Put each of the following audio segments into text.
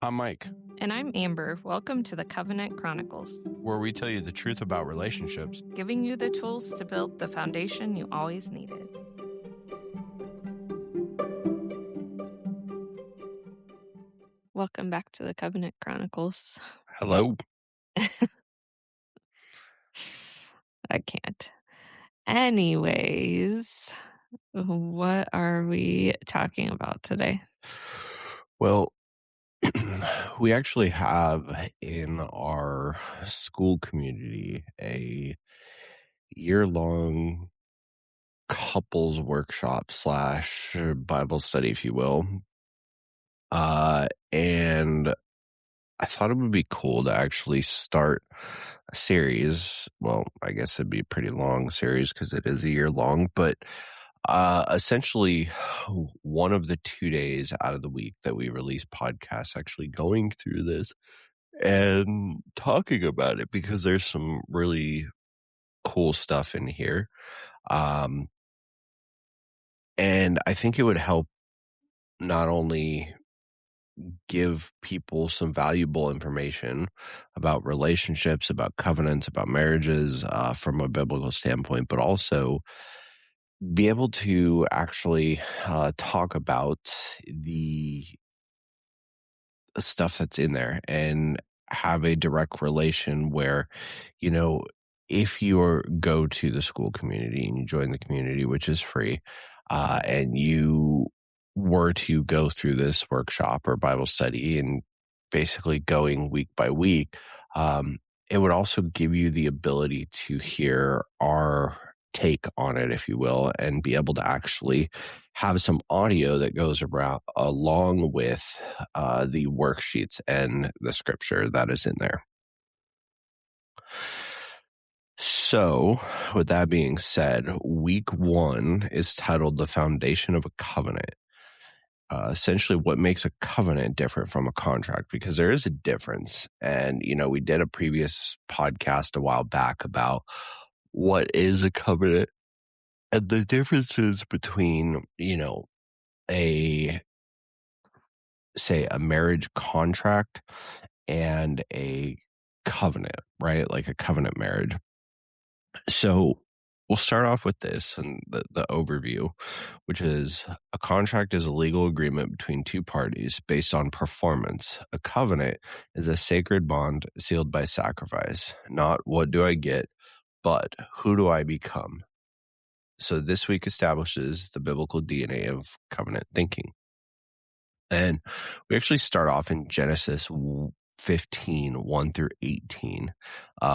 I'm Mike, And I'm Amber. Welcome to the Covenant Chronicles, where we tell you the truth about relationships. giving you the tools to build the foundation you always needed. Welcome back to the Covenant Chronicles. Hello. I can't. Anyways, what are we talking about today? Well, we actually have in our school community a year-long couples workshop slash Bible study, if you will. And I thought it would be cool to actually start a series. Well, I guess it'd be a pretty long series because it is a year long, but essentially one of the 2 days out of the week that we release podcasts actually going through this and talking about it because there's some really cool stuff in here. And I think it would help not only give people some valuable information about relationships, about covenants, about marriages from a biblical standpoint, but also be able to actually talk about the stuff that's in there and have a direct relation where, you know, if you go to the school community and you join the community, which is free, and you were to go through this workshop or Bible study and basically going week by week, it would also give you the ability to hear our take on it, if you will, and be able to actually have some audio that goes around along with the worksheets and the scripture that is in there. So, with that being said, week 1 is titled The Foundation of a Covenant. Essentially, what makes a covenant different from a contract, because there is a difference. And, we did a previous podcast a while back about what is a covenant and the differences between, a marriage contract and a covenant, right? Like a covenant marriage. So we'll start off with this and the overview, which is a contract is a legal agreement between two parties based on performance. A covenant is a sacred bond sealed by sacrifice, not what do I get, but who do I become? So this week establishes the biblical DNA of covenant thinking. And we actually start off in Genesis 15, 1 through 18,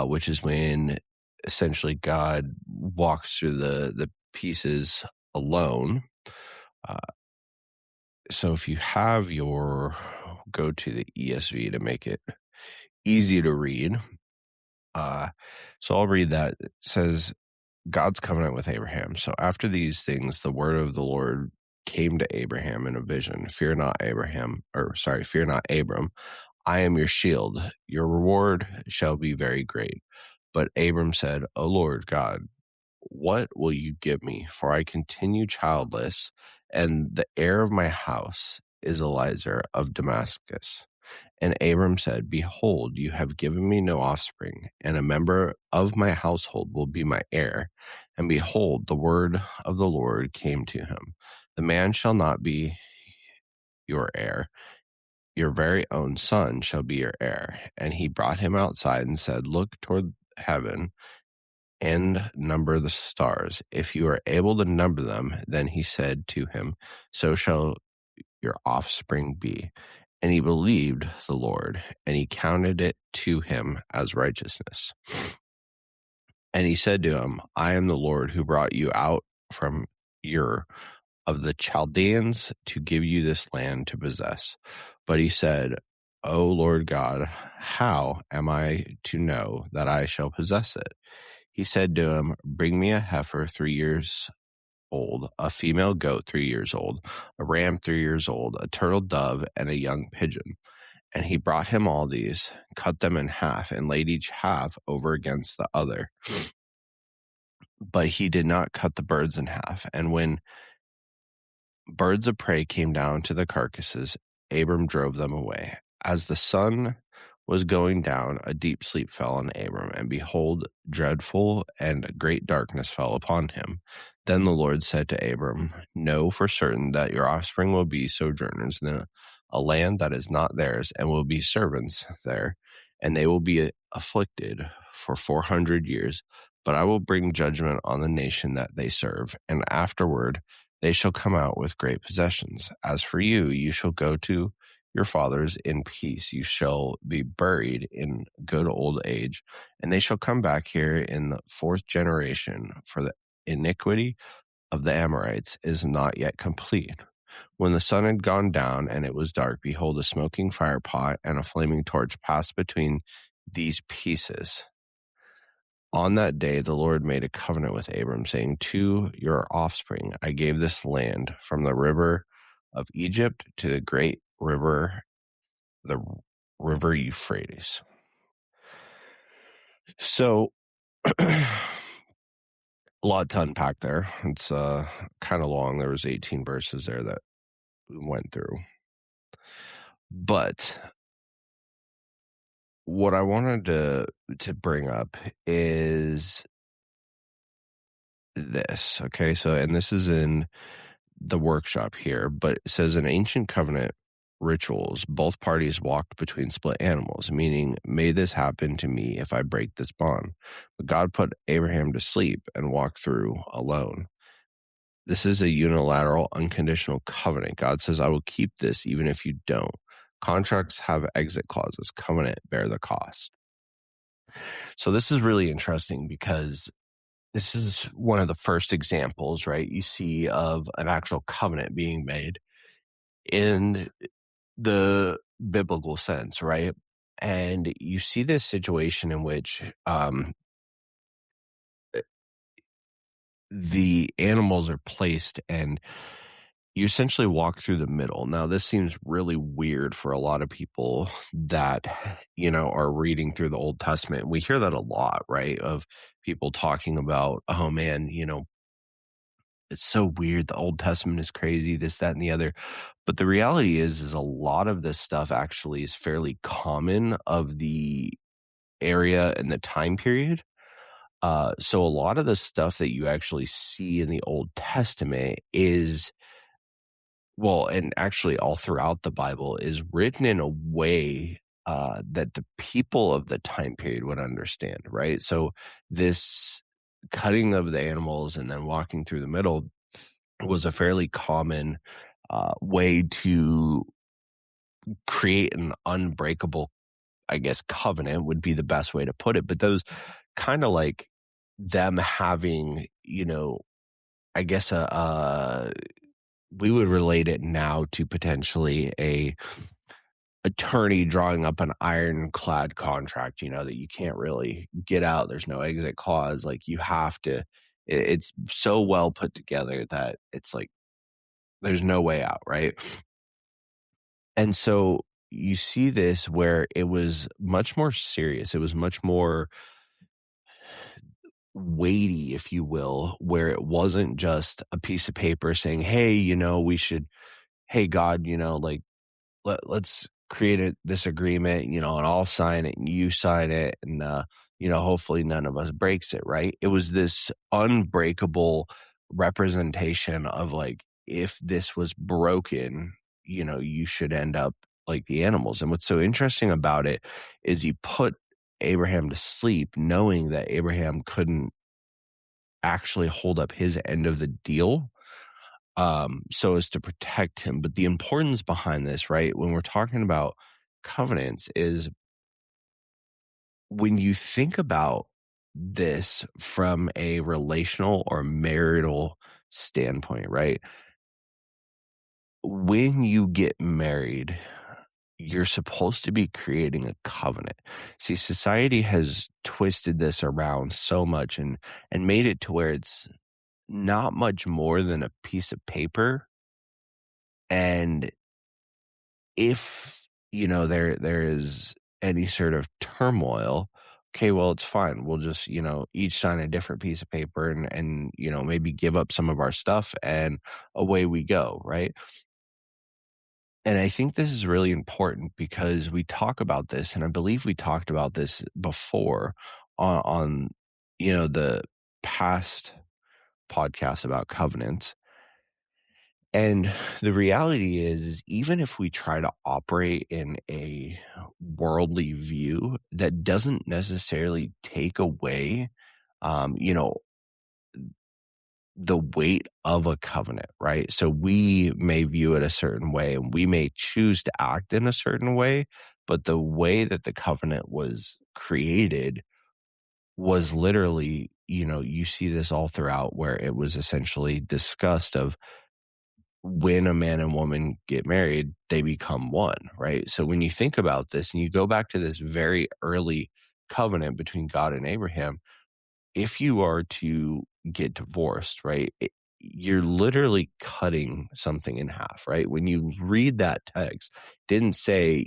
which is when essentially God walks through the pieces alone. So if you have go to the ESV to make it easy to read. So I'll read that. It says, God's covenant with Abraham. So after these things, the word of the Lord came to Abraham in a vision. Fear not, Abram. I am your shield. Your reward shall be very great. But Abram said, O Lord God, what will you give me? For I continue childless, and the heir of my house is Eliezer of Damascus. And Abram said, Behold, you have given me no offspring, and a member of my household will be my heir. And behold, the word of the Lord came to him. The man shall not be your heir. Your very own son shall be your heir. And he brought him outside and said, Look toward heaven and number the stars. If you are able to number them, then he said to him, So shall your offspring be. And he believed the Lord, and he counted it to him as righteousness. And he said to him, I am the Lord who brought you out from Ur of the Chaldeans to give you this land to possess. But he said, O Lord God, how am I to know that I shall possess it? He said to him, Bring me a heifer 3 years old, a female goat 3 years old, a ram 3 years old, a turtle dove, and a young pigeon. And he brought him all these, cut them in half, and laid each half over against the other. But he did not cut the birds in half. And when birds of prey came down to the carcasses, Abram drove them away. As the sun was going down, a deep sleep fell on Abram, and behold, dreadful and great darkness fell upon him. Then the Lord said to Abram, know for certain that your offspring will be sojourners in a land that is not theirs, and will be servants there, and they will be afflicted for 400 years. But I will bring judgment on the nation that they serve, and afterward they shall come out with great possessions. As for you, you shall go to your fathers in peace. You shall be buried in good old age, and they shall come back here in the fourth generation, for the iniquity of the Amorites is not yet complete. When the sun had gone down and it was dark, behold, a smoking fire pot and a flaming torch passed between these pieces. On that day, the Lord made a covenant with Abram, saying, to your offspring, I gave this land from the river of Egypt to the great river, the river Euphrates. So, a lot to unpack there. It's kind of long. There was 18 verses there that we went through. But what I wanted to bring up is this. Okay, so and this is in the workshop here, but it says in ancient covenant rituals, both parties walked between split animals, meaning, may this happen to me if I break this bond. But God put Abraham to sleep and walked through alone. This is a unilateral, unconditional covenant. God says, I will keep this even if you don't. Contracts have exit clauses. Covenant bear the cost. So this is really interesting because this is one of the first examples, right, you see of an actual covenant being made in the biblical sense, right? And you see this situation in which the animals are placed and you essentially walk through the middle. Now, this seems really weird for a lot of people that, are reading through the Old Testament. We hear that a lot, right? Of people talking about, oh man, it's so weird. The Old Testament is crazy, this, that, and the other. But the reality is a lot of this stuff actually is fairly common of the area and the time period. So a lot of the stuff that you actually see in the Old Testament is, well, and actually all throughout the Bible is written in a way that the people of the time period would understand, right? So this cutting of the animals and then walking through the middle was a fairly common way to create an unbreakable, I guess, covenant would be the best way to put it. But those kind of like them having, I guess we would relate it now to potentially a attorney drawing up an ironclad contract, that you can't really get out. There's no exit clause. Like you have to, it's so well put together that it's like, there's no way out, right? And so you see this where it was much more serious. It was much more weighty, if you will, where it wasn't just a piece of paper saying, hey, we should, hey, God, like, let's create this agreement, and I'll sign it and you sign it. And, hopefully none of us breaks it. Right. It was this unbreakable representation of like, if this was broken, you should end up like the animals. And what's so interesting about it is he put Abraham to sleep knowing that Abraham couldn't actually hold up his end of the deal, so as to protect him. But the importance behind this, right, when we're talking about covenants, is when you think about this from a relational or marital standpoint, right? When you get married, you're supposed to be creating a covenant. See, society has twisted this around so much and made it to where it's not much more than a piece of paper. And if, there is any sort of turmoil, okay, well, it's fine. We'll just, each sign a different piece of paper and, maybe give up some of our stuff and away we go, right? And I think this is really important because we talk about this, and I believe we talked about this before on the past podcast about covenants. And the reality is even if we try to operate in a worldly view, that doesn't necessarily take away, you know, the weight of a covenant, right? So we may view it a certain way and we may choose to act in a certain way, but the way that the covenant was created was literally, you see this all throughout where it was essentially discussed of when a man and woman get married, they become one, right? So when you think about this and you go back to this very early covenant between God and Abraham, if you are to get divorced, right, you're literally cutting something in half, right? When you read that text, it didn't say,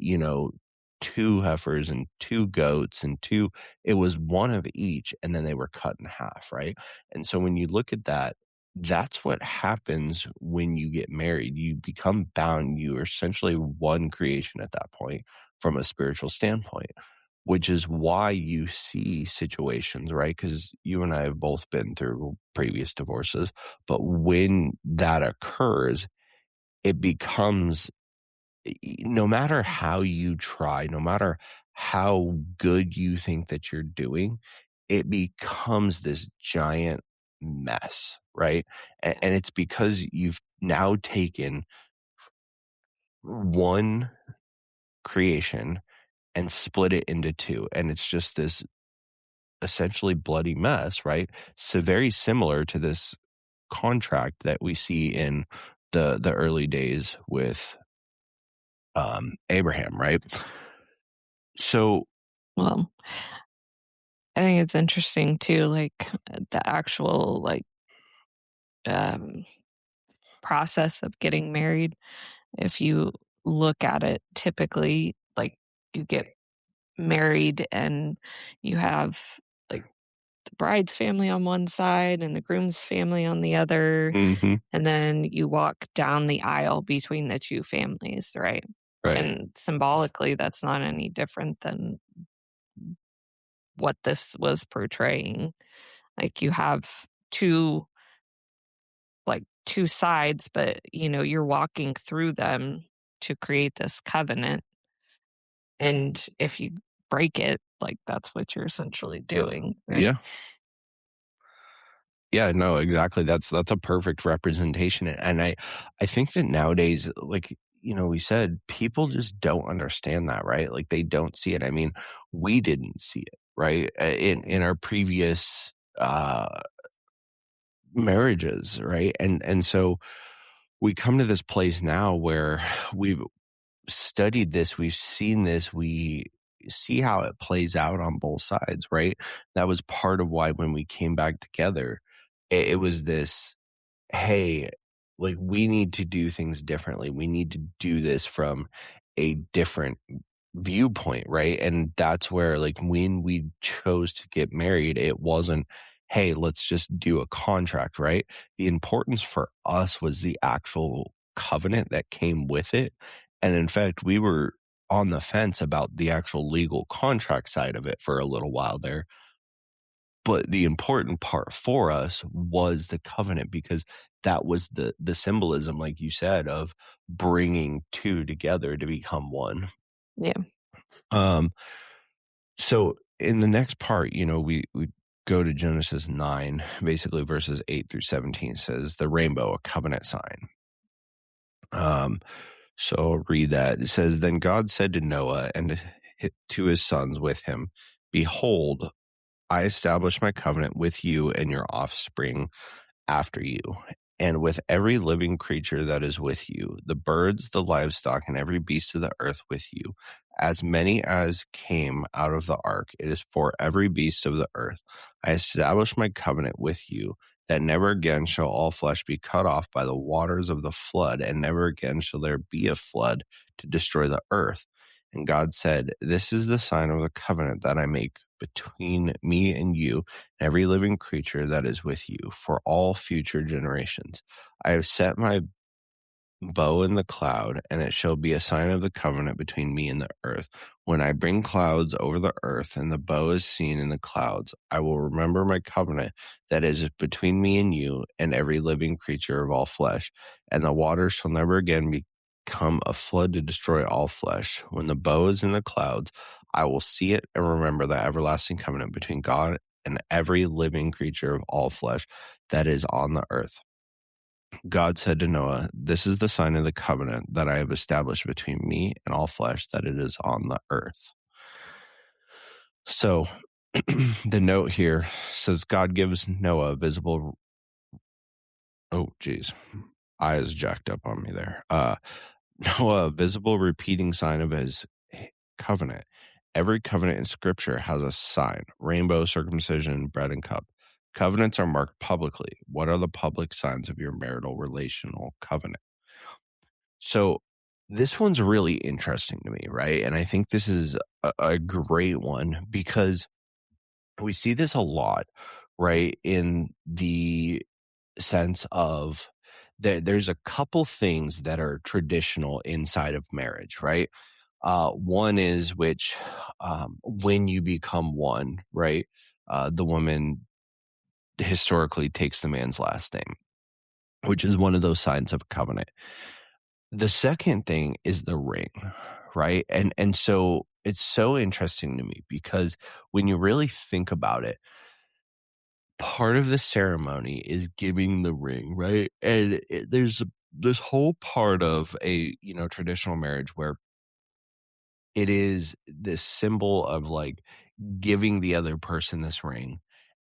two heifers and two goats and two, it was one of each, and then they were cut in half, right? And so when you look at that, that's what happens when you get married. You become bound. You are essentially one creation at that point from a spiritual standpoint, which is why you see situations, right? Because you and I have both been through previous divorces. But when that occurs, it becomes no matter how you try, no matter how good you think that you're doing, it becomes this giant mess, right? Yeah. And it's because you've now taken one creation and split it into two. And it's just this essentially bloody mess, right? So very similar to this contract that we see in the early days with Abraham, right? So Well, I think it's interesting too, like the actual um, process of getting married. If you look at it, typically, like you get married and you have like the bride's family on one side and the groom's family on the other, mhm, and then you walk down the aisle between the two families, right? right. And symbolically, that's not any different than what this was portraying. Like you have two two sides, but you're walking through them to create this covenant. And if you break it, like that's what you're essentially doing, right? Yeah. Yeah, no, exactly. That's a perfect representation. And I think that nowadays, like, we said people just don't understand that, right? Like they don't see it. I mean, we didn't see it, right? In our previous marriages, right? And so we come to this place now where we've studied this, we've seen this, we see how it plays out on both sides, right? That was part of why when we came back together, it was this, hey, like we need to do things differently. We need to do this from a different viewpoint, right? And that's where, like, when we chose to get married, it wasn't, hey, let's just do a contract, right? The importance for us was the actual covenant that came with it. And in fact, we were on the fence about the actual legal contract side of it for a little while there. But the important part for us was the covenant because that was the symbolism, like you said, of bringing two together to become one. Yeah. Um, so in the next part, we go to Genesis 9, basically verses 8 through 17 says the rainbow, a covenant sign. Um, so I'll read that. It says, Then God said to Noah and to his sons with him, Behold, I establish my covenant with you and your offspring after you, and with every living creature that is with you, the birds, the livestock, and every beast of the earth with you, as many as came out of the ark. It is for every beast of the earth. I establish my covenant with you, that never again shall all flesh be cut off by the waters of the flood, and never again shall there be a flood to destroy the earth. And God said, This is the sign of the covenant that I make between me and you every living creature that is with you for all future generations. I have set my bow in the cloud, and it shall be a sign of the covenant between me and the earth. When I bring clouds over the earth, and the bow is seen in the clouds, I will remember my covenant that is between me and you and every living creature of all flesh. And the waters shall never again become a flood to destroy all flesh. When the bow is in the clouds, I will see it and remember the everlasting covenant between God and every living creature of all flesh that is on the earth. God said to Noah, "This is the sign of the covenant that I have established between me and all flesh, that it is on the earth." So the note here says God gives Noah a visible, oh, geez, eyes jacked up on me there. Noah, a visible repeating sign of his covenant. Every covenant in scripture has a sign: rainbow, circumcision, bread, and cup. Covenants are marked publicly. What are the public signs of your marital relational covenant? So this one's really interesting to me, right? And I think this is a great one because we see this a lot, right? In the sense of there's a couple things that are traditional inside of marriage, right? One is which, when you become one, right? The woman historically takes the man's last name, which is one of those signs of a covenant. The second thing is the ring, right? And so it's so interesting to me because when you really think about it, part of the ceremony is giving the ring, right? And there's this whole part of a, traditional marriage where it is this symbol of like giving the other person this ring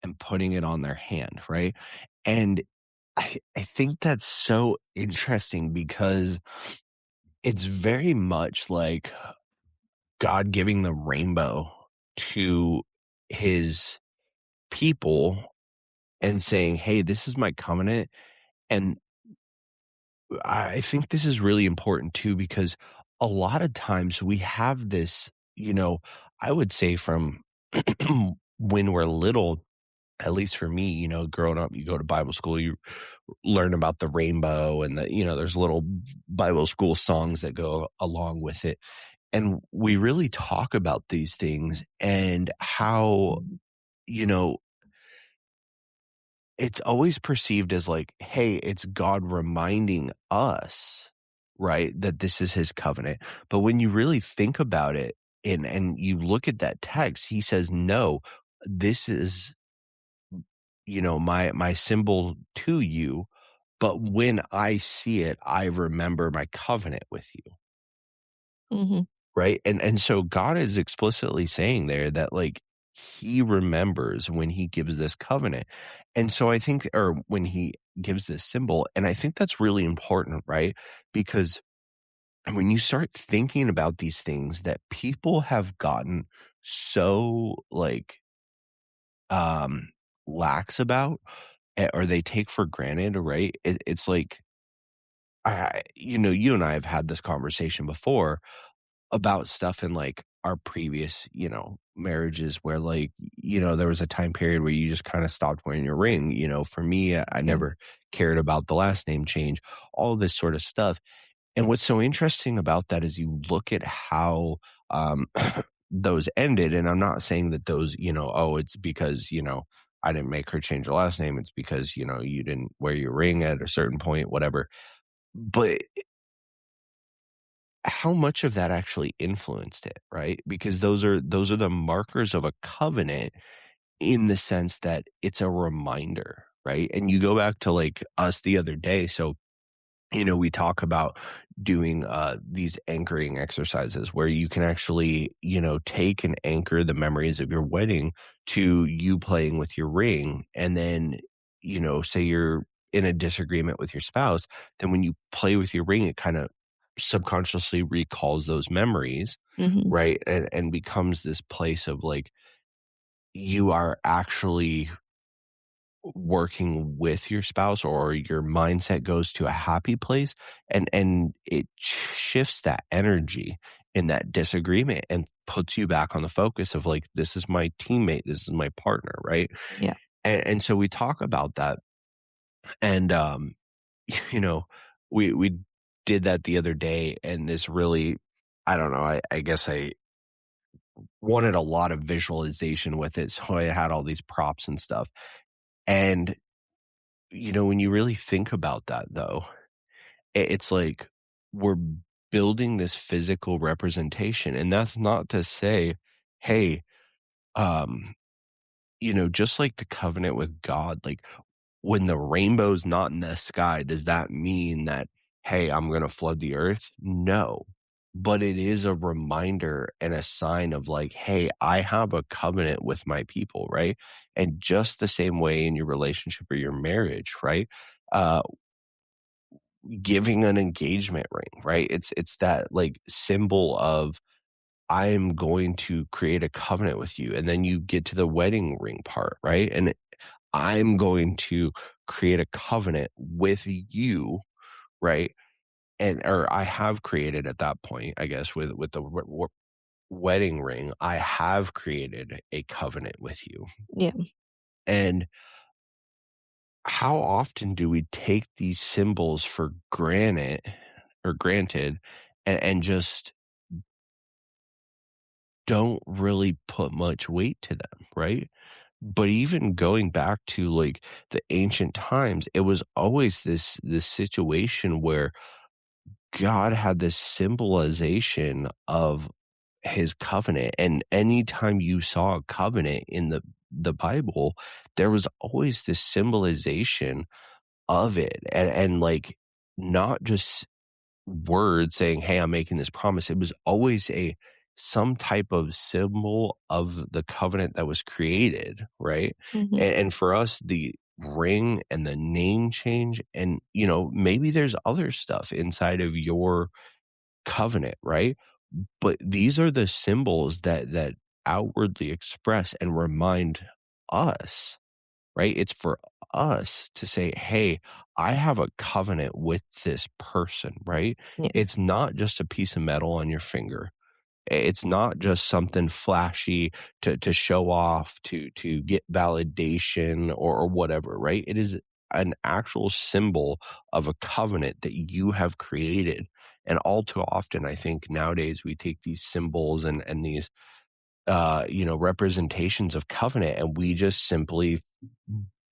and putting it on their hand, right? And I think that's so interesting because it's very much like God giving the rainbow to his people and saying, "Hey, this is my covenant." And I think this is really important too, because a lot of times we have this, I would say from when we're little, at least for me, growing up, you go to Bible school, you learn about the rainbow and there's little Bible school songs that go along with it. And we really talk about these things and how, you know, it's always perceived as like, hey, it's God reminding us, right, that this is his covenant. But when you really think about it and you look at that text, he says, no, this is, my symbol to you. But when I see it, I remember my covenant with you. Mhm. Right? And so God is explicitly saying there that, like, he remembers when he gives this covenant. And so I think or when he gives this symbol, and I think that's really important, right? Because when you start thinking about these things that people have gotten so, like, um, lax about, or they take for granted, right? It's like, you and I have had this conversation before about stuff in like our previous, marriages where like, there was a time period where you just kind of stopped wearing your ring. For me, I Yeah. never cared about the last name change, all this sort of stuff. And what's so interesting about that is you look at how those ended. And I'm not saying that those, oh, it's because, I didn't make her change her last name. It's because, you didn't wear your ring at a certain point, whatever. But how much of that actually influenced it, right? Because those are the markers of a covenant in the sense that it's a reminder, right? And you go back to like us the other day. So, we talk about doing these anchoring exercises where you can actually, take and anchor the memories of your wedding to you playing with your ring. And then, say you're in a disagreement with your spouse, then when you play with your ring, it kind of subconsciously recalls those memories, Mhm. right? And becomes this place of like, you are actually working with your spouse, or your mindset goes to a happy place, and it shifts that energy in that disagreement and puts you back on the focus of like, this is my teammate, this is my partner, right? Yeah. And so we talk about that, and you know we did that the other day, and this really, I don't know, I guess I wanted a lot of visualization with it, so I had all these props and stuff. And, when you really think about that though, it's like we're building this physical representation, and that's not to say, "Hey, um, just like the covenant with God, like, when the rainbow's not in the sky, does that mean that, "Hey, I'm gonna flood the earth?" No. But it is a reminder and a sign of like, "Hey, I have a covenant with my people," right? And just the same way in your relationship or your marriage, right? Uh, giving an engagement ring, right? It's that, like, symbol of, "I'm going to create a covenant with you," and then you get to the wedding ring part, right? And I'm going to create a covenant with you, right? And or I have created at that point, I guess, with the wedding ring, I have created a covenant with you. Yeah. And how often do we take these symbols for granted and just don't really put much weight to them, right? But even going back to like the ancient times, it was always this situation where God had this symbolization of his covenant. And anytime you saw a covenant in the Bible, there was always this symbolization of it. And like not just word saying, "Hey, I'm making this promise." It was always a some type of symbol of the covenant that was created, right? Mhm. And for us, the ring and the name change, and maybe there's other stuff inside of your covenant, right? But these are the symbols that outwardly express and remind us, right? It's for us to say, "Hey, I have a covenant with this person," right? Yeah. It's not just a piece of metal on your finger. It's not just something flashy to show off, to get validation or whatever, right? It is an actual symbol of a covenant that you have created. And all too often, I think nowadays we take these symbols and these representations of covenant, and we just simply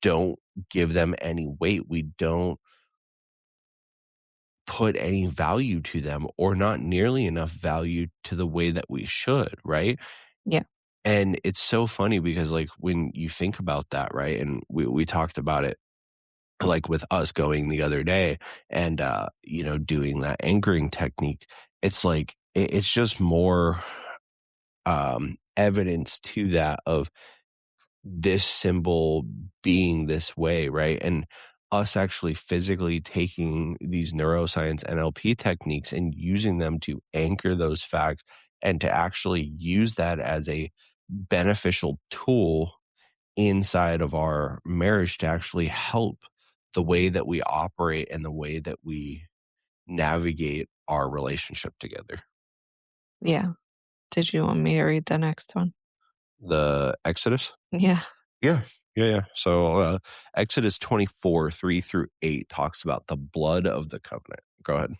don't give them any weight. We don't put any value to them, or not nearly enough value to the way that we should, right? Yeah. And it's so funny because like when you think about that, right? And we talked about it like with us going the other day and doing that anchoring technique. It's like it's just more evidence to that of this symbol being this way, right? And us actually physically taking these neuroscience NLP techniques and using them to anchor those facts and to actually use that as a beneficial tool inside of our marriage to actually help the way that we operate and the way that we navigate our relationship together. Yeah. Did you want me to read the next one? The Exodus? Yeah. Yeah. Yeah, yeah. So, Exodus 24, 3 through 8 talks about the blood of the covenant. Go ahead.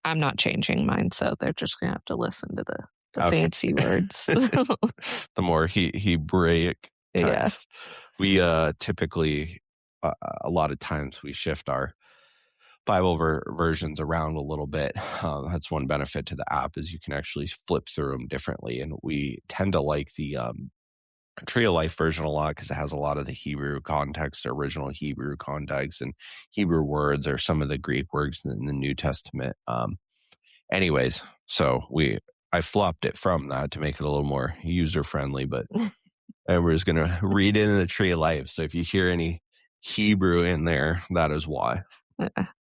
I'm not changing mine, so they're just gonna have to listen to the Okay. fancy words. The more Hebraic Yeah. text. We, typically, a lot of times we shift our Bible versions around a little bit. That's one benefit to the app is you can actually flip through them differently, and we tend to like the, Tree of Life version a lot because it has a lot of the Hebrew context, the original Hebrew context, and Hebrew words or some of the Greek words in the New Testament. Anyways, so I flopped it from that to make it a little more user friendly, but and we're just gonna read it in the Tree of Life. So if you hear any Hebrew in there, that is why.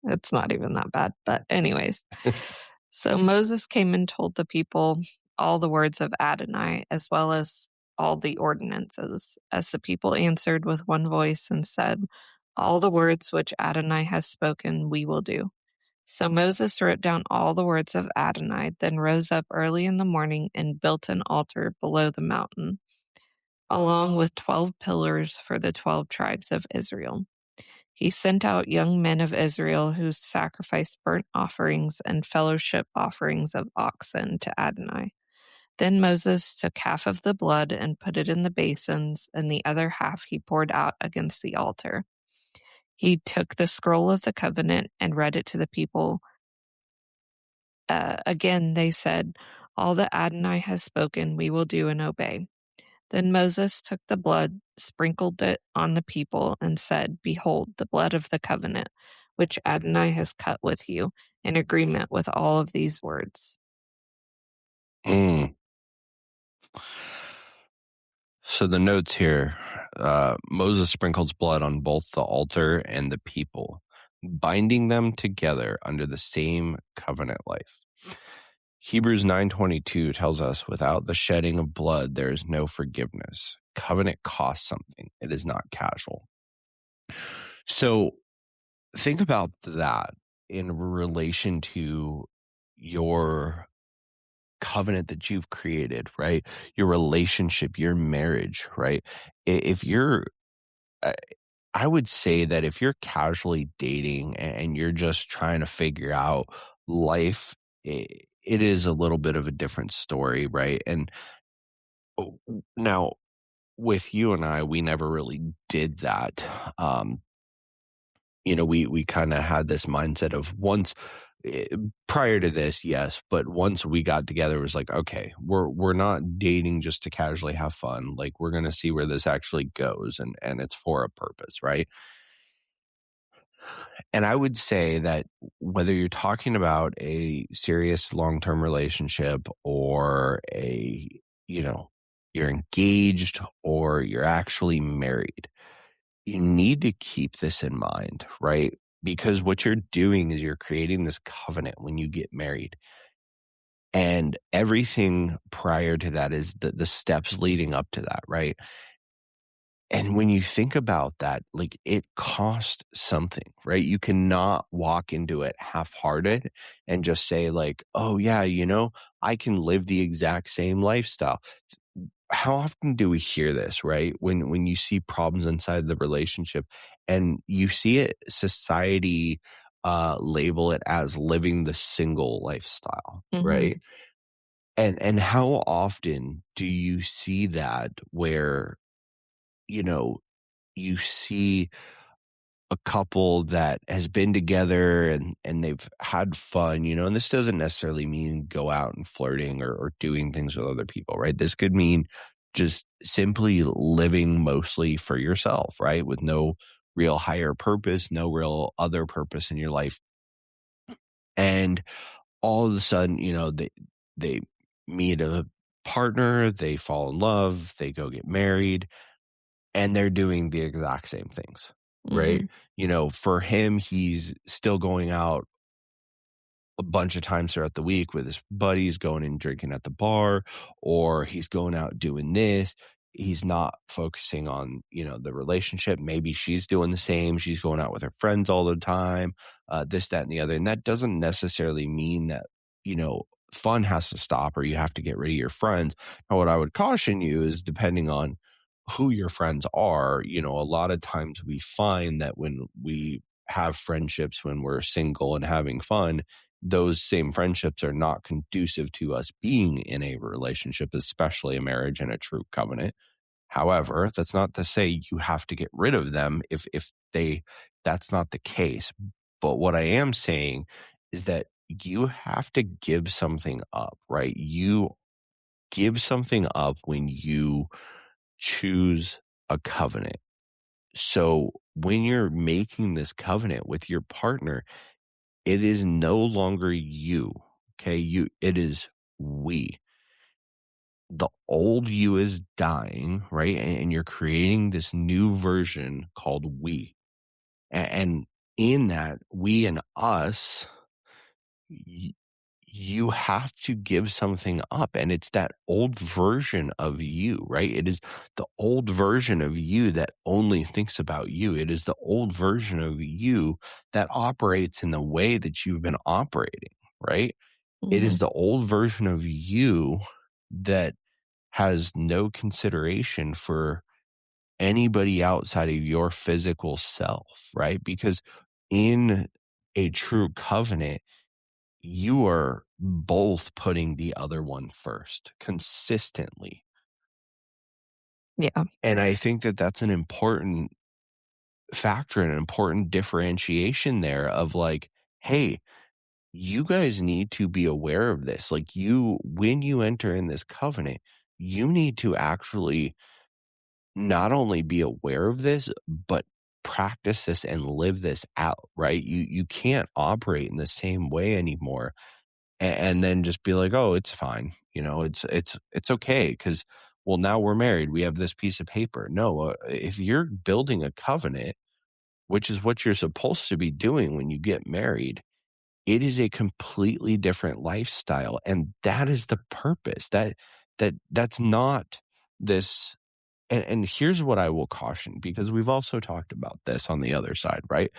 It's not even that bad. But, anyways, so Moses came and told the people all the words of Adonai, as well as all the ordinances, as the people answered with one voice and said, "All the words which Adonai has spoken, we will do." So Moses wrote down all the words of Adonai, then rose up early in the morning and built an altar below the mountain, along with 12 pillars for the 12 tribes of Israel. He sent out young men of Israel who sacrificed burnt offerings and fellowship offerings of oxen to Adonai. Then Moses took half of the blood and put it in the basins, and the other half he poured out against the altar. He took the scroll of the covenant and read it to the people. Again, they said, "All that Adonai has spoken, we will do and obey." Then Moses took the blood, sprinkled it on the people, and said, "Behold, the blood of the covenant, which Adonai has cut with you, in agreement with all of these words." Mm. So the notes here, Moses sprinkles blood on both the altar and the people, binding them together under the same covenant life. Hebrews 9:22 tells us, without the shedding of blood, there is no forgiveness. Covenant costs something. It is not casual. So think about that in relation to your covenant that you've created, right? Your relationship, your marriage, right? If you're, I I would say that if you're casually dating and you're just trying to figure out life, it is a little bit of a different story, right? And now with you and I, we never really did that. We kind of had this mindset of once eh, prior to this, yes, but once we got together, it was like, okay, we're not dating just to casually have fun. Like we're gonna see where this actually goes, and it's for a purpose, right? And I would say that whether you're talking about a serious long term relationship or you know, you're engaged or you're actually married, you need to keep this in mind, right? Because what you're doing is you're creating this covenant when you get married. And everything prior to that is the steps leading up to that, right? And when you think about that, like it costs something, right? You cannot walk into it half hearted and just say, like, oh, yeah, I can live the exact same lifestyle. How often do we hear this, right? When you see problems inside the relationship and you see it, society label it as living the single lifestyle, Mhm. right? And how often do you see that where, you know, you see a couple that has been together and they've had fun, and this doesn't necessarily mean go out and flirting or doing things with other people, right? This could mean just simply living mostly for yourself, right? With no real higher purpose, no real other purpose in your life. And all of a sudden, they meet a partner, they fall in love, they go get married, and they're doing the exact same things, right? Mhm. For him, he's still going out a bunch of times throughout the week with his buddies, going and drinking at the bar, or he's going out doing this. He's not focusing on, the relationship. Maybe she's doing the same. She's going out with her friends all the time, this, that, and the other. And that doesn't necessarily mean that, fun has to stop or you have to get rid of your friends. Now, what I would caution you is depending on who your friends are, a lot of times we find that when we have friendships when we're single and having fun, those same friendships are not conducive to us being in a relationship, especially a marriage and a true covenant. However, that's not to say you have to get rid of them if that's not the case. But what I am saying is that you have to give something up, right? You give something up when you choose a covenant. So when you're making this covenant with your partner, it is no longer you. Okay. It is we. The old you is dying, right? And you're creating this new version called we. And in that, we and us, you have to give something up. And it's that old version of you, right? It is the old version of you that only thinks about you. It is the old version of you that operates in the way that you've been operating, right? It is Mhm. the old version of you that has no consideration for anybody outside of your physical self, right? Because in a true covenant, you are both putting the other one first consistently. Yeah. And I think that that's an important factor and an important differentiation there of like, hey, you guys need to be aware of this. Like, when you enter in this covenant, you need to actually not only be aware of this, but practice this and live this out, right? You can't operate in the same way anymore and then just be like, "Oh, it's fine." It's okay cuz well, now we're married. We have this piece of paper. No, if you're building a covenant, which is what you're supposed to be doing when you get married, it is a completely different lifestyle, and that is the purpose. That's not this. And here's what I will caution, because we've also talked about this on the other side, right?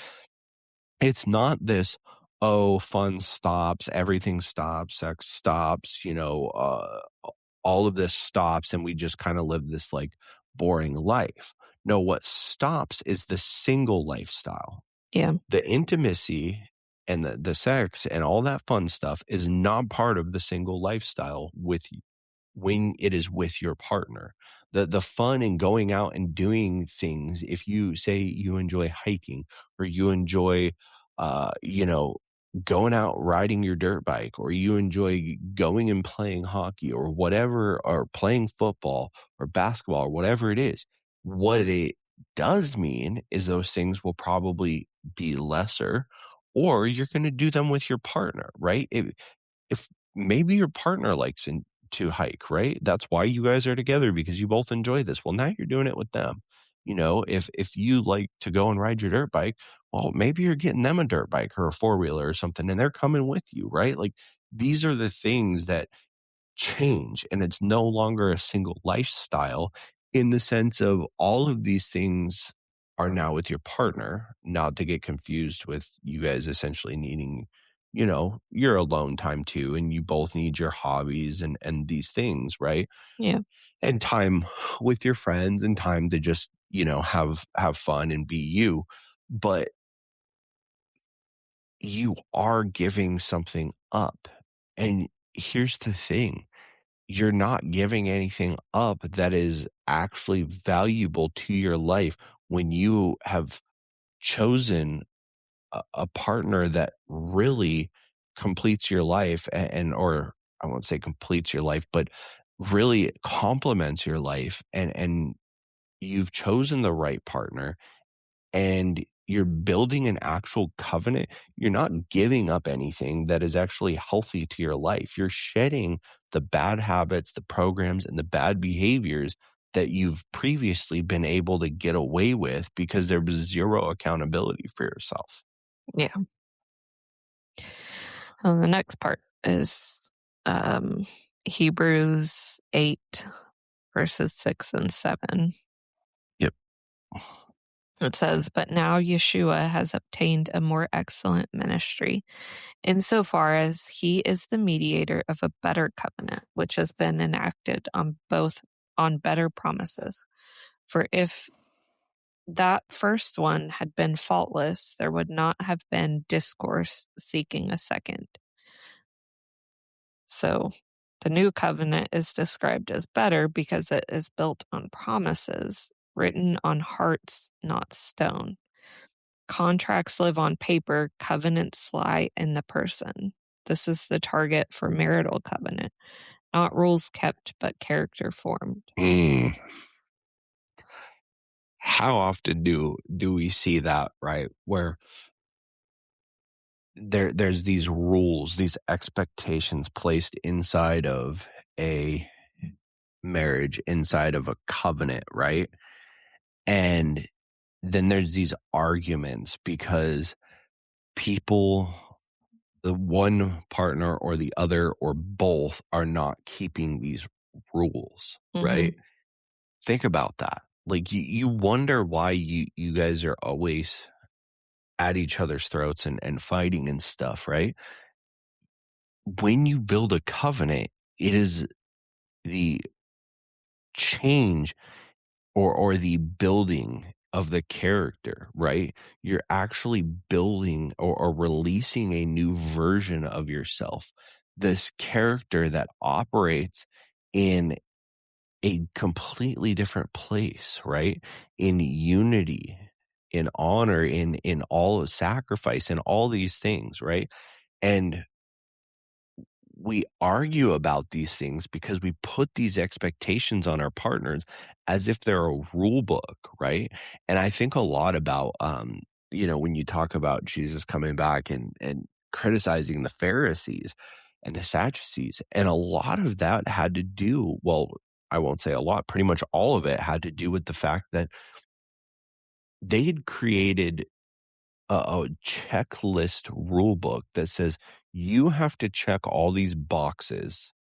It's not this, oh, fun stops, everything stops, sex stops, all of this stops, and we just kind of live this like boring life. No, what stops is the single lifestyle. Yeah. The intimacy and the sex and all that fun stuff is not part of the single lifestyle with when it is with your partner. The fun in going out and doing things, if you say you enjoy hiking or you enjoy, uh, you know, going out riding your dirt bike, or you enjoy going and playing hockey or whatever, or playing football or basketball or whatever it is, what it does mean is those things will probably be lesser, or you're going to do them with your partner, right? If maybe your partner likes to hike, right? That's why you guys are together, because you both enjoy this. Well, now you're doing it with them. If you like to go and ride your dirt bike, well, maybe you're getting them a dirt bike or a four-wheeler or something, and they're coming with you, right? Like, these are the things that change, and it's no longer a single lifestyle, in the sense of all of these things are now with your partner, not to get confused with you guys essentially needing, your alone time too, and you both need your hobbies and these things, right? Yeah. And time with your friends and time to just, have fun and be you. But you are giving something up. And here's the thing, you're not giving anything up that is actually valuable to your life when you have chosen a partner that really completes your life, or I won't say completes your life, but really complements your life, and you've chosen the right partner, and you're building an actual covenant. You're not giving up anything that is actually healthy to your life. You're shedding the bad habits, the programs, and the bad behaviors that you've previously been able to get away with because there was zero accountability for yourself. Yeah. And the next part is um, Hebrews 8, verses 6 and 7. Yep. It says, "But now Yeshua has obtained a more excellent ministry, insofar as he is the mediator of a better covenant, which has been enacted on better promises. For if that first one had been faultless, there would not have been discourse seeking a second." So the new covenant is described as better because it is built on promises written on hearts, not stone. Contracts live on paper, covenants lie in the person. This is the target for marital covenant, not rules kept, but character formed. Mm. How often do we see that, right? Where there's these rules, these expectations placed inside of a marriage, inside of a covenant, right? And then there's these arguments because people, the one partner or the other or both, are not keeping these rules, Mm-hmm. right? Think about that. Like, you wonder why you guys are always at each other's throats and fighting and stuff, right? When you build a covenant, it is the change or the building of the character, right? You're actually building or releasing a new version of yourself. This character that operates in a completely different place, right? In unity, in honor, in all of sacrifice, in all these things, right? And we argue about these things because we put these expectations on our partners as if they're a rule book, right? And I think a lot about, when you talk about Jesus coming back and criticizing the Pharisees and the Sadducees, and a lot of that had to do, well, I won't say a lot, pretty much all of it had to do with the fact that they had created a checklist rule book that says you have to check all these boxes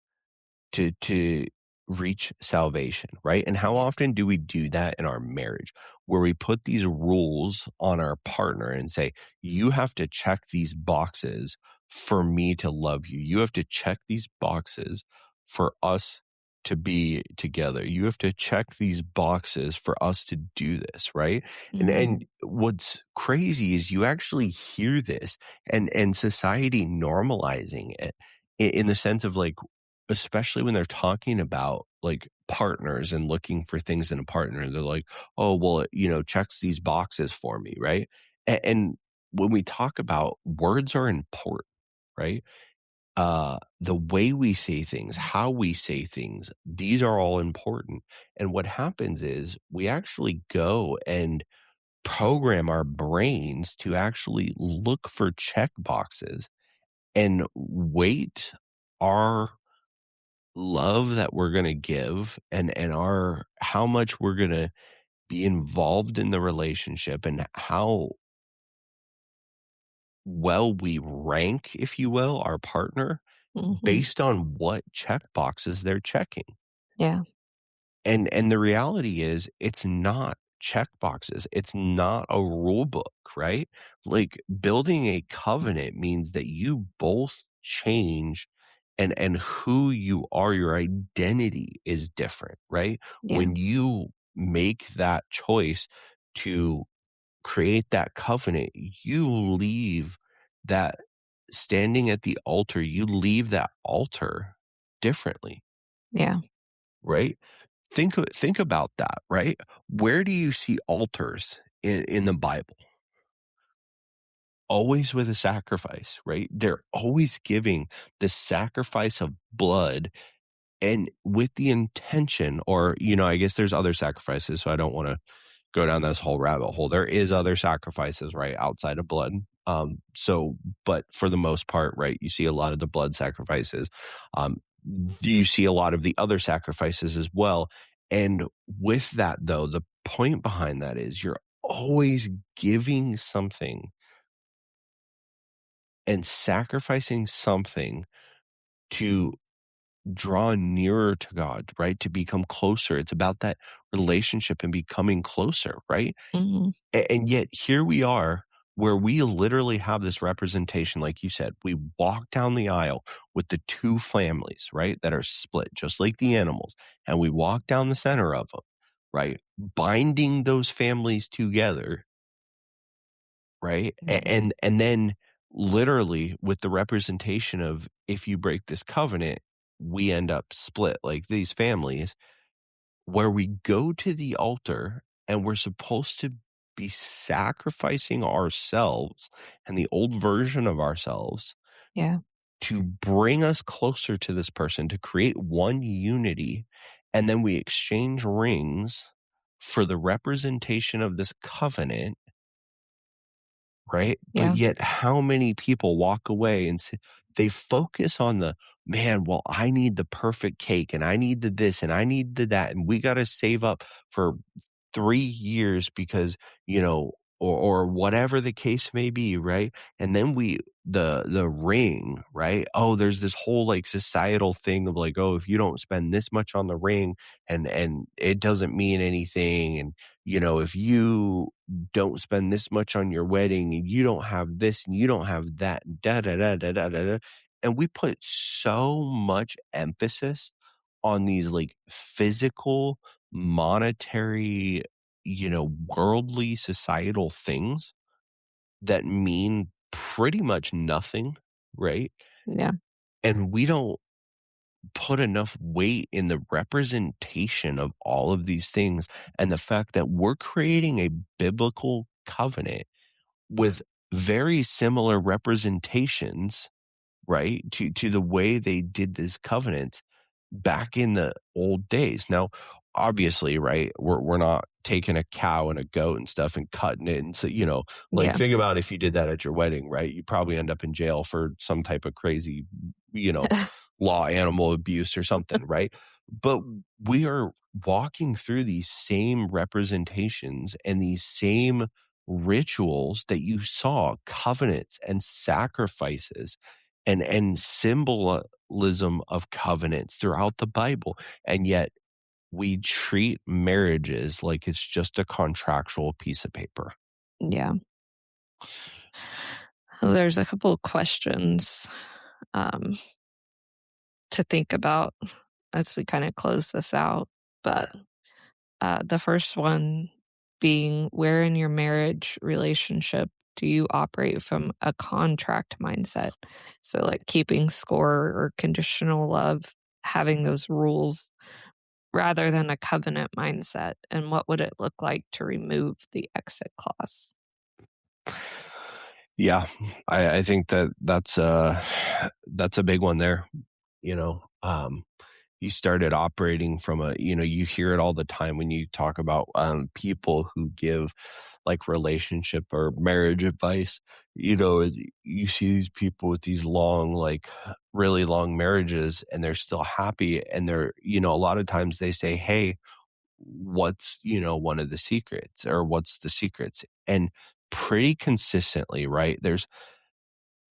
to reach salvation, right? And how often do we do that in our marriage where we put these rules on our partner and say, you have to check these boxes for me to love you. You have to check these boxes for us to be together. You have to check these boxes for us to do this, right? And Mhm. and what's crazy is you actually hear this and society normalizing it in the sense of like, especially when they're talking about, like, partners and looking for things in a partner, they're like, "Oh, well, checks these boxes for me," right? And when we talk about words are important, right? The way we say things, how we say things, these are all important. And what happens is we actually go and program our brains to actually look for check boxes and weight our love that we're gonna give and our how much we're gonna be involved in the relationship and how well we rank, if you will, our partner Mhm. based on what check boxes they're checking. Yeah. And the reality is it's not check boxes. It's not a rule book, right? Like building a covenant means that you both change and who you are, your identity is different, right? Yeah. When you make that choice to create that covenant, you leave that standing at the altar, you leave that altar differently, Yeah. right? Think about that, right? Where do you see altars in the Bible? Always with a sacrifice, right? They're always giving the sacrifice of blood and with the intention, or, I guess there's other sacrifices, so I don't want to go down this whole rabbit hole. There is other sacrifices, right, outside of blood. But for the most part, right, you see a lot of the blood sacrifices. Um, you see a lot of the other sacrifices as well. And with that, though, the point behind that is you're always giving something and sacrificing something to draw nearer to God, right? To become closer. It's about that relationship and becoming closer, right? Mhm. And yet here we are where we literally have this representation, like you said, we walk down the aisle with the two families, right, that are split, just like the animals, and we walk down the center of them, right, binding those families together, right, Mhm. and then literally with the representation of if you break this covenant, we end up split like these families where we go to the altar and we're supposed to be sacrificing ourselves and the old version of ourselves Yeah. to bring us closer to this person, to create one unity. And then we exchange rings for the representation of this covenant, right? But Yeah. yet, how many people walk away and say, they focus on the man, well, I need the perfect cake and I need the this and I need the that. And we got to save up for 3 years because, or whatever the case may be, right? And then the ring, right? Oh, there's this whole like societal thing of like, oh, if you don't spend this much on the ring and it doesn't mean anything. And, if you don't spend this much on your wedding and you don't have this and you don't have that, da da da da da da. Da. And we put so much emphasis on these like physical monetary, worldly societal things that mean pretty much nothing, right? Yeah. And we don't put enough weight in the representation of all of these things and the fact that we're creating a biblical covenant with very similar representations, right, to the way they did this covenant back in the old days. Now, obviously, right, we're not taking a cow and a goat and stuff and cutting it, and so, like, Yeah. think about if you did that at your wedding, right? You probably end up in jail for some type of crazy, you know, law animal abuse or something, right? But we are walking through these same representations and these same rituals that you saw, covenants and sacrifices and symbolism of covenants throughout the Bible. And yet we treat marriages like it's just a contractual piece of paper. Yeah. There's a couple of questions um, to think about as we kind of close this out. But the first one being, where in your marriage relationship do you operate from a contract mindset? So, like keeping score or conditional love, having those rules rather than a covenant mindset. And what would it look like to remove the exit clause? Yeah, I think that's a big one there. You know, you started operating from you hear it all the time when you talk about people who give like relationship or marriage advice. You see these people with these long, like really long marriages, and they're still happy. And a lot of times they say, "Hey, what's one of the secrets, or what's the secrets?" And pretty consistently, right? There's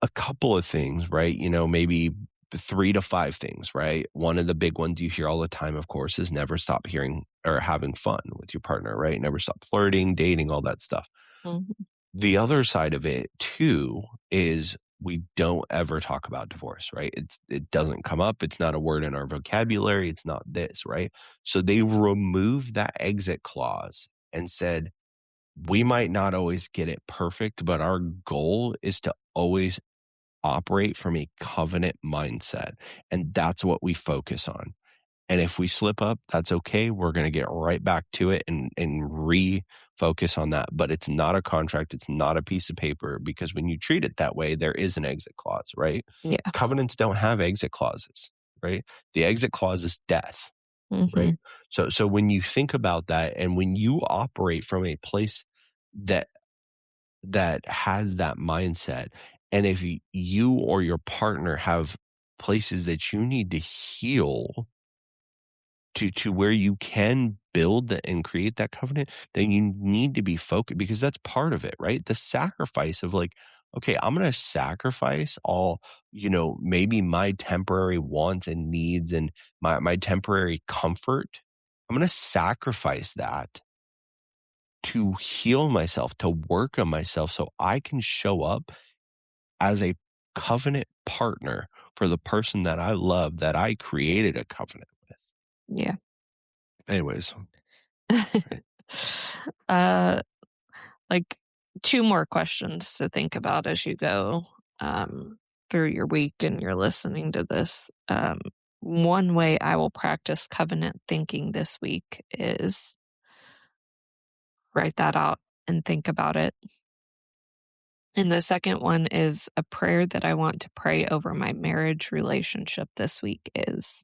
a couple of things, right? Maybe 3 to 5 things, right? One of the big ones you hear all the time, of course, is never stop hearing or having fun with your partner, right? Never stop flirting, dating, all that stuff. Mhm. The other side of it too is we don't ever talk about divorce, right? It doesn't come up. It's not a word in our vocabulary. It's not this, right? So they removed that exit clause and said, we might not always get it perfect, but our goal is to always operate from a covenant mindset. And that's what we focus on. And if we slip up, that's okay. We're going to get right back to it and refocus on that. But it's not a contract. It's not a piece of paper, because when you treat it that way, there is an exit clause, right? Yeah. Covenants don't have exit clauses, right? The exit clause is death, right? Mhm. So when you think about that, and when you operate from a place that has that mindset. And if you or your partner have places that you need to heal to where you can build and create that covenant, then you need to be focused, because that's part of it, right? The sacrifice of like, okay, I'm going to sacrifice all, maybe my temporary wants and needs and my temporary comfort. I'm going to sacrifice that to heal myself, to work on myself so I can show up as a covenant partner for the person that I love, that I created a covenant with. Yeah. Anyways, uh, like 2 more questions to think about as you go um, through your week and you're listening to this. One way I will practice covenant thinking this week is write that out and think about it. And the second one is a prayer that I want to pray over my marriage relationship this week is.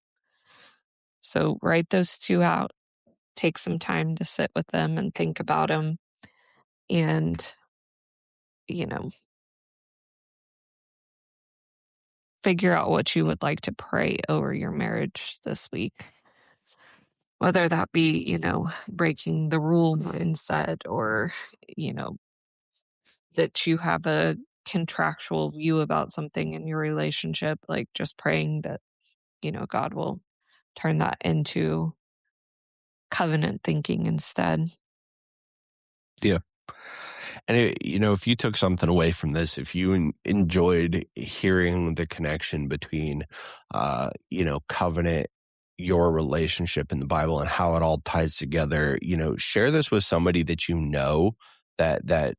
So write those 2 out, take some time to sit with them and think about them and, you know, figure out what you would like to pray over your marriage this week. Whether that be, breaking the rule mindset or, you know, that you have a contractual view about something in your relationship, like just praying that, God will turn that into covenant thinking instead. yeah. And if you took something away from this, if you enjoyed hearing the connection between, covenant your relationship in the Bible and how it all ties together, share this with somebody that that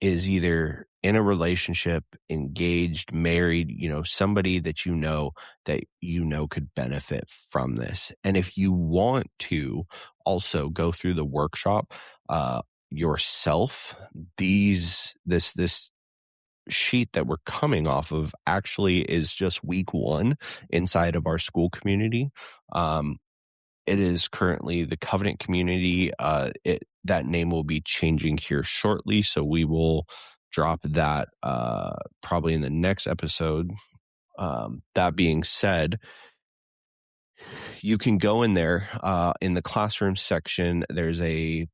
is either in a relationship, engaged, married, somebody that could benefit from this. And if you want to also go through the workshop yourself, this sheet that we're coming off of actually is just week one inside of our school community. It is currently the Covenant Community. That name will be changing here shortly, so we will drop that probably in the next episode. That being said, you can go in there in the classroom section. There's a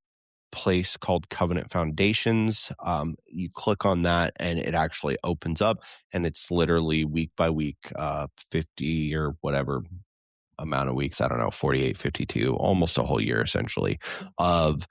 place called Covenant Foundations. You click on that and it actually opens up, and it's literally week by week, 50 or whatever amount of weeks, I don't know, 48, 52, almost a whole year essentially, of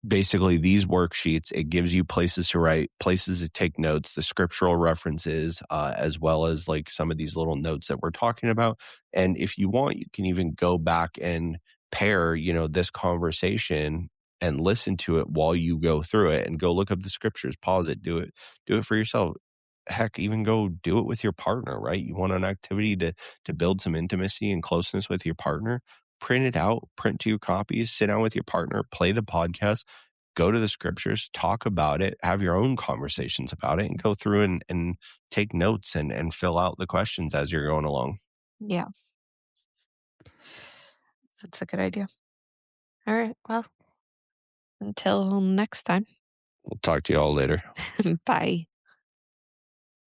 basically these worksheets. It gives you places to write, places to take notes, the scriptural references, as well as like some of these little notes that we're talking about. And if you want, you can even go back and pair, this conversation and listen to it while you go through it, and go look up the scriptures, pause it, do it for yourself. Heck, even go do it with your partner, right? You want an activity to build some intimacy and closeness with your partner, print it out, print 2 copies, sit down with your partner, play the podcast, go to the scriptures, talk about it, have your own conversations about it, and go through and take notes and fill out the questions as you're going along. Yeah, that's a good idea. All right. Well, until next time. We'll talk to you all later. Bye.